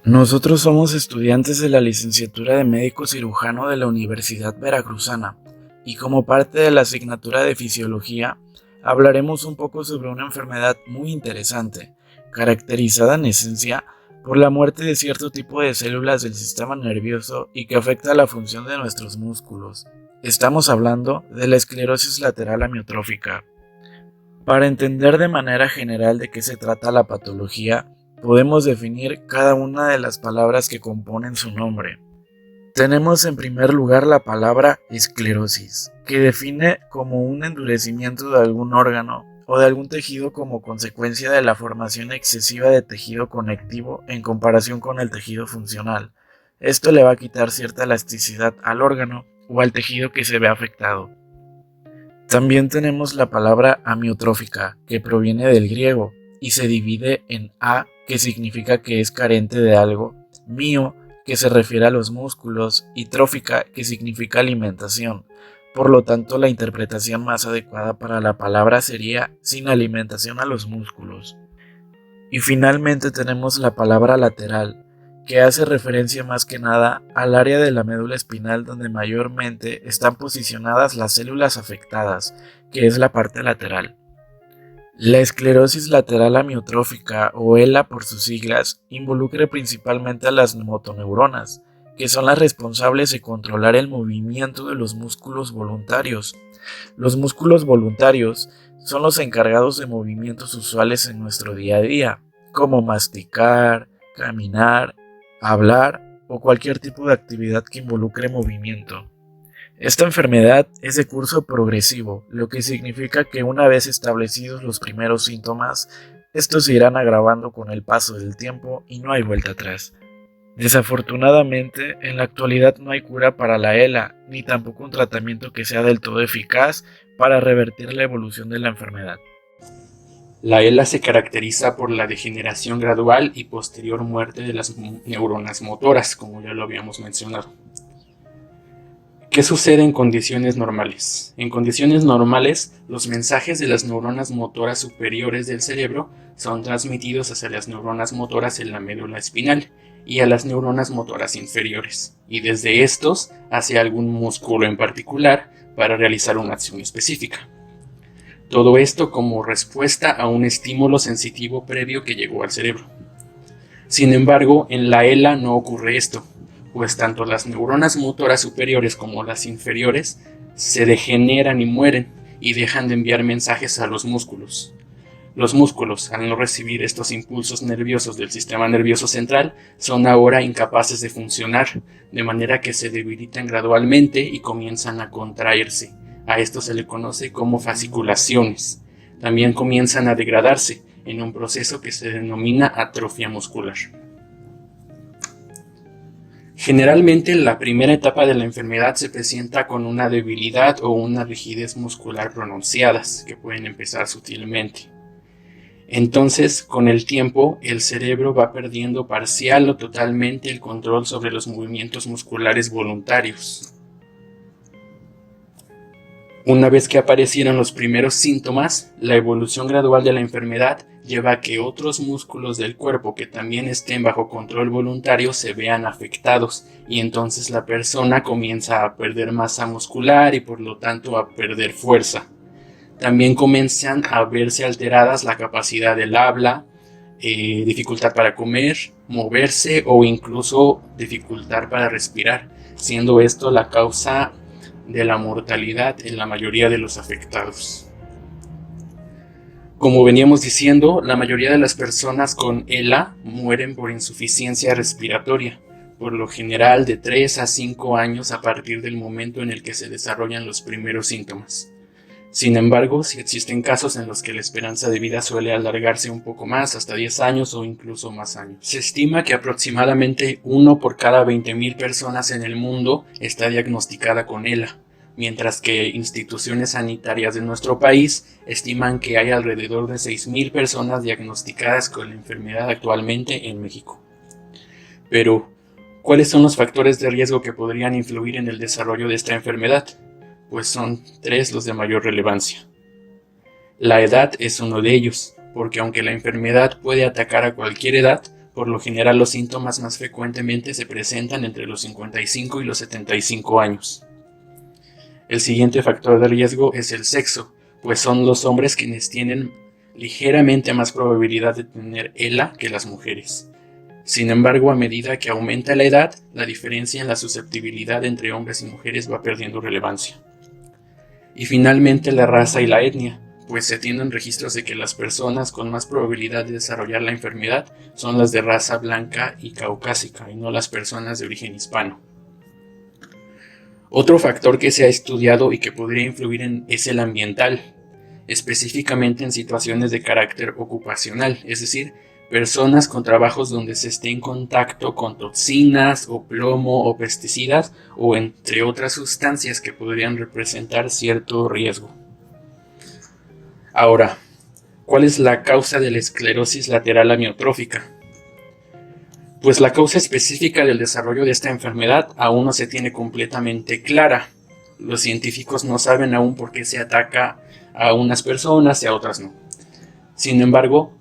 Nosotros somos estudiantes de la licenciatura de médico cirujano de la Universidad Veracruzana y como parte de la asignatura de fisiología hablaremos un poco sobre una enfermedad muy interesante, caracterizada en esencia por la muerte de cierto tipo de células del sistema nervioso y que afecta la función de nuestros músculos. Estamos hablando de la esclerosis lateral amiotrófica. Para entender de manera general de qué se trata la patología, podemos definir cada una de las palabras que componen su nombre. Tenemos en primer lugar la palabra esclerosis, que define como un endurecimiento de algún órgano o de algún tejido como consecuencia de la formación excesiva de tejido conectivo en comparación con el tejido funcional. Esto le va a quitar cierta elasticidad al órgano o al tejido que se ve afectado. También tenemos la palabra amiotrófica, que proviene del griego y se divide en a, que significa que es carente de algo, mio, que se refiere a los músculos, y trófica, que significa alimentación. Por lo tanto, la interpretación más adecuada para la palabra sería sin alimentación a los músculos. Y finalmente tenemos la palabra lateral, que hace referencia más que nada al área de la médula espinal donde mayormente están posicionadas las células afectadas, que es la parte lateral. La esclerosis lateral amiotrófica, o ELA por sus siglas, involucra principalmente a las motoneuronas, que son las responsables de controlar el movimiento de los músculos voluntarios. Los músculos voluntarios son los encargados de movimientos usuales en nuestro día a día, como masticar, caminar, hablar o cualquier tipo de actividad que involucre movimiento. Esta enfermedad es de curso progresivo, lo que significa que una vez establecidos los primeros síntomas, estos se irán agravando con el paso del tiempo y no hay vuelta atrás. Desafortunadamente, en la actualidad no hay cura para la ELA, ni tampoco un tratamiento que sea del todo eficaz para revertir la evolución de la enfermedad. La ELA se caracteriza por la degeneración gradual y posterior muerte de las neuronas motoras, como ya lo habíamos mencionado. ¿Qué sucede en condiciones normales? En condiciones normales, los mensajes de las neuronas motoras superiores del cerebro son transmitidos hacia las neuronas motoras en la médula espinal y a las neuronas motoras inferiores, y desde estos hacia algún músculo en particular para realizar una acción específica. Todo esto como respuesta a un estímulo sensitivo previo que llegó al cerebro. Sin embargo, en la ELA no ocurre esto, pues tanto las neuronas motoras superiores como las inferiores se degeneran y mueren y dejan de enviar mensajes a los músculos. Los músculos, al no recibir estos impulsos nerviosos del sistema nervioso central, son ahora incapaces de funcionar, de manera que se debilitan gradualmente y comienzan a contraerse. A esto se le conoce como fasciculaciones. También comienzan a degradarse en un proceso que se denomina atrofia muscular. Generalmente la primera etapa de la enfermedad se presenta con una debilidad o una rigidez muscular pronunciadas, que pueden empezar sutilmente. Entonces, con el tiempo, el cerebro va perdiendo parcial o totalmente el control sobre los movimientos musculares voluntarios. Una vez que aparecieron los primeros síntomas, la evolución gradual de la enfermedad lleva a que otros músculos del cuerpo que también estén bajo control voluntario se vean afectados y entonces la persona comienza a perder masa muscular y por lo tanto a perder fuerza. También comienzan a verse alteradas la capacidad del habla, dificultad para comer, moverse o incluso dificultad para respirar, siendo esto la causa de la mortalidad en la mayoría de los afectados. Como veníamos diciendo, la mayoría de las personas con ELA mueren por insuficiencia respiratoria, por lo general de 3 a 5 años a partir del momento en el que se desarrollan los primeros síntomas. Sin embargo, sí existen casos en los que la esperanza de vida suele alargarse un poco más, hasta 10 años o incluso más años. Se estima que aproximadamente 1 por cada 20,000 personas en el mundo está diagnosticada con ELA, mientras que instituciones sanitarias de nuestro país estiman que hay alrededor de 6,000 personas diagnosticadas con la enfermedad actualmente en México. Pero, ¿cuáles son los factores de riesgo que podrían influir en el desarrollo de esta enfermedad? Pues son 3 los de mayor relevancia. La edad es uno de ellos, porque aunque la enfermedad puede atacar a cualquier edad, Por lo general, los síntomas más frecuentemente se presentan entre los 55 y los 75 años. El siguiente factor de riesgo es el sexo, pues son los hombres quienes tienen ligeramente más probabilidad de tener ELA que las mujeres. Sin embargo, a medida que aumenta la edad, la diferencia en la susceptibilidad entre hombres y mujeres va perdiendo relevancia. Y finalmente, la raza y la etnia, pues se tienen registros de que las personas con más probabilidad de desarrollar la enfermedad son las de raza blanca y caucásica, y no las personas de origen hispano. Otro factor que se ha estudiado y que podría influir es el ambiental, específicamente en situaciones de carácter ocupacional, es decir, personas con trabajos donde se esté en contacto con toxinas o plomo o pesticidas o entre otras sustancias que podrían representar cierto riesgo. Ahora, ¿cuál es la causa de la esclerosis lateral amiotrófica? Pues la causa específica del desarrollo de esta enfermedad aún no se tiene completamente clara. Los científicos no saben aún por qué se ataca a unas personas y a otras no. Sin embargo,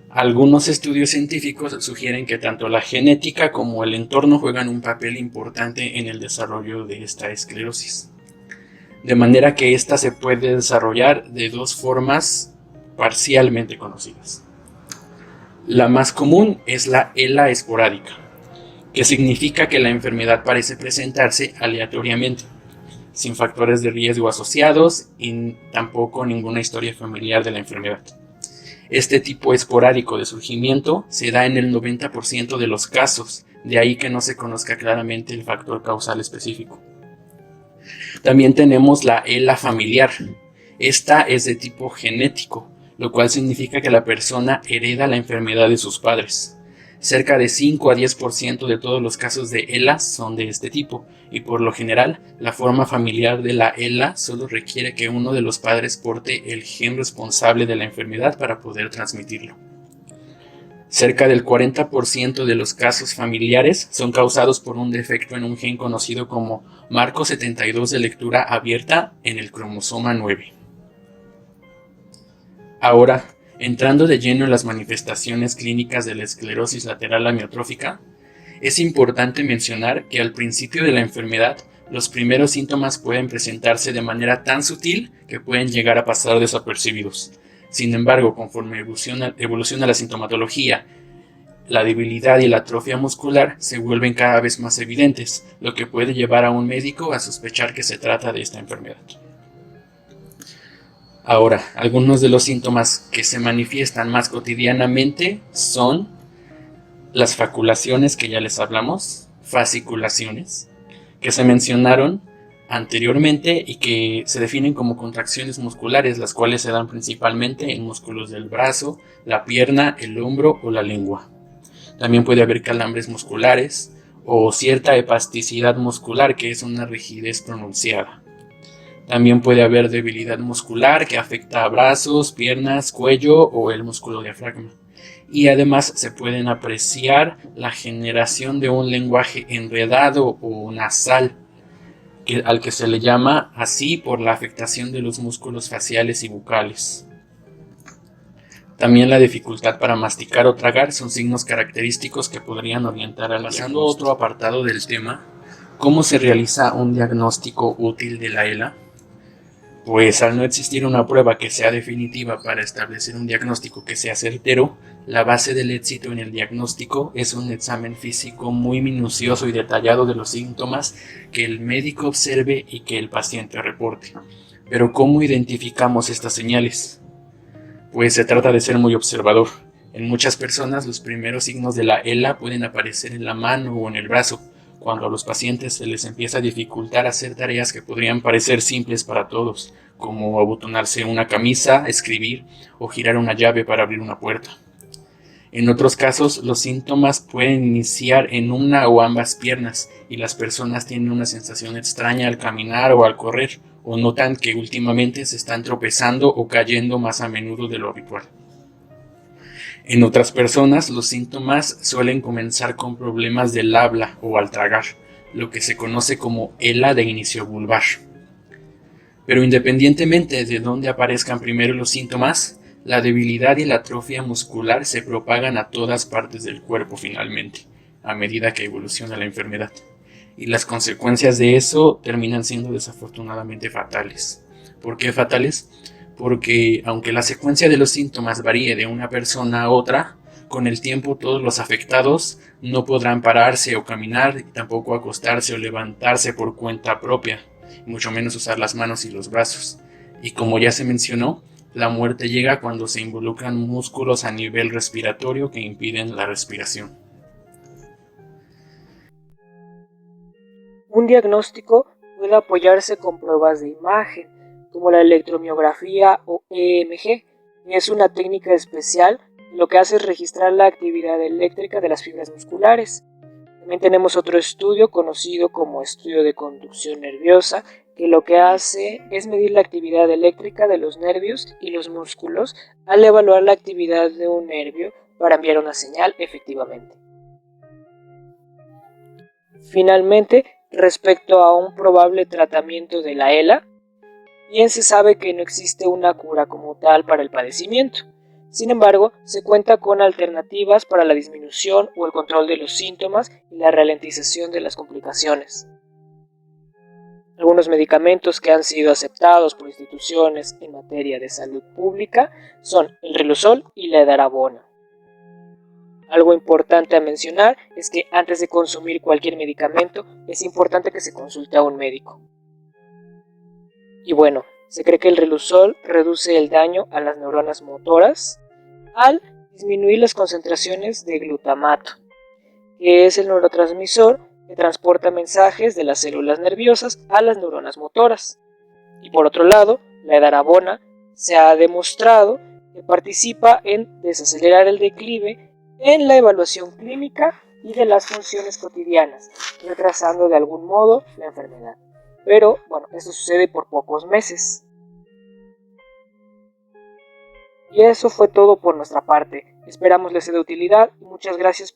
algunos estudios científicos sugieren que tanto la genética como el entorno juegan un papel importante en el desarrollo de esta esclerosis. De manera que ésta se puede desarrollar de dos formas parcialmente conocidas. La más común es la ELA esporádica, que significa que la enfermedad parece presentarse aleatoriamente, sin factores de riesgo asociados y tampoco ninguna historia familiar de la enfermedad. Este tipo esporádico de surgimiento se da en el 90% de los casos, de ahí que no se conozca claramente el factor causal específico. También tenemos la ELA familiar. Esta es de tipo genético, lo cual significa que la persona hereda la enfermedad de sus padres. Cerca de 5 a 10% de todos los casos de ELA son de este tipo, y por lo general, la forma familiar de la ELA solo requiere que uno de los padres porte el gen responsable de la enfermedad para poder transmitirlo. Cerca del 40% de los casos familiares son causados por un defecto en un gen conocido como marco 72 de lectura abierta en el cromosoma 9. Ahora, entrando de lleno en las manifestaciones clínicas de la esclerosis lateral amiotrófica, es importante mencionar que al principio de la enfermedad, los primeros síntomas pueden presentarse de manera tan sutil que pueden llegar a pasar desapercibidos. Sin embargo, conforme evoluciona la sintomatología, la debilidad y la atrofia muscular se vuelven cada vez más evidentes, lo que puede llevar a un médico a sospechar que se trata de esta enfermedad. Ahora, algunos de los síntomas que se manifiestan más cotidianamente son las faculaciones, que ya les hablamos, fasciculaciones, que se mencionaron anteriormente y que se definen como contracciones musculares, las cuales se dan principalmente en músculos del brazo, la pierna, el hombro o la lengua. También puede haber calambres musculares o cierta epasticidad muscular, que es una rigidez pronunciada. También puede haber debilidad muscular que afecta a brazos, piernas, cuello o el músculo diafragma. Y además se pueden apreciar la generación de un lenguaje enredado o nasal, al que se le llama así por la afectación de los músculos faciales y bucales. También la dificultad para masticar o tragar son signos característicos que podrían orientar al diagnóstico. Pasando a otro apartado del tema, ¿cómo se realiza un diagnóstico útil de la ELA? Pues al no existir una prueba que sea definitiva para establecer un diagnóstico que sea certero, la base del éxito en el diagnóstico es un examen físico muy minucioso y detallado de los síntomas que el médico observe y que el paciente reporte. Pero ¿cómo identificamos estas señales? Pues se trata de ser muy observador. En muchas personas los primeros signos de la ELA pueden aparecer en la mano o en el brazo, cuando a los pacientes se les empieza a dificultar hacer tareas que podrían parecer simples para todos, como abotonarse una camisa, escribir o girar una llave para abrir una puerta. En otros casos, los síntomas pueden iniciar en una o ambas piernas y las personas tienen una sensación extraña al caminar o al correr, o notan que últimamente se están tropezando o cayendo más a menudo de lo habitual. En otras personas, los síntomas suelen comenzar con problemas del habla o al tragar, lo que se conoce como ELA de inicio vulvar. Pero independientemente de dónde aparezcan primero los síntomas, La debilidad y la atrofia muscular se propagan a todas partes del cuerpo finalmente, a medida que evoluciona la enfermedad. Y las consecuencias de eso terminan siendo desafortunadamente fatales. ¿Por qué fatales? Porque aunque la secuencia de los síntomas varíe de una persona a otra, con el tiempo todos los afectados no podrán pararse o caminar, y tampoco acostarse o levantarse por cuenta propia, mucho menos usar las manos y los brazos. Y como ya se mencionó, la muerte llega cuando se involucran músculos a nivel respiratorio que impiden la respiración. Un diagnóstico puede apoyarse con pruebas de imagen, como la electromiografía o EMG, y es una técnica especial que lo que hace es registrar la actividad eléctrica de las fibras musculares. También tenemos otro estudio conocido como estudio de conducción nerviosa, que lo que hace es medir la actividad eléctrica de los nervios y los músculos al evaluar la actividad de un nervio para enviar una señal efectivamente. Finalmente, respecto a un probable tratamiento de la ELA, bien se sabe que no existe una cura como tal para el padecimiento. Sin embargo, se cuenta con alternativas para la disminución o el control de los síntomas y la ralentización de las complicaciones. Algunos medicamentos que han sido aceptados por instituciones en materia de salud pública son el Riluzol y la Edarabona. Algo importante a mencionar es que antes de consumir cualquier medicamento es importante que se consulte a un médico. Y bueno, se cree que el Riluzol reduce el daño a las neuronas motoras al disminuir las concentraciones de glutamato, que es el neurotransmisor que transporta mensajes de las células nerviosas a las neuronas motoras. Y por otro lado, la edarabona se ha demostrado que participa en desacelerar el declive en la evaluación clínica y de las funciones cotidianas, retrasando de algún modo la enfermedad. Pero, bueno, esto sucede por pocos meses. Y eso fue todo por nuestra parte. Esperamos les sea de utilidad y muchas gracias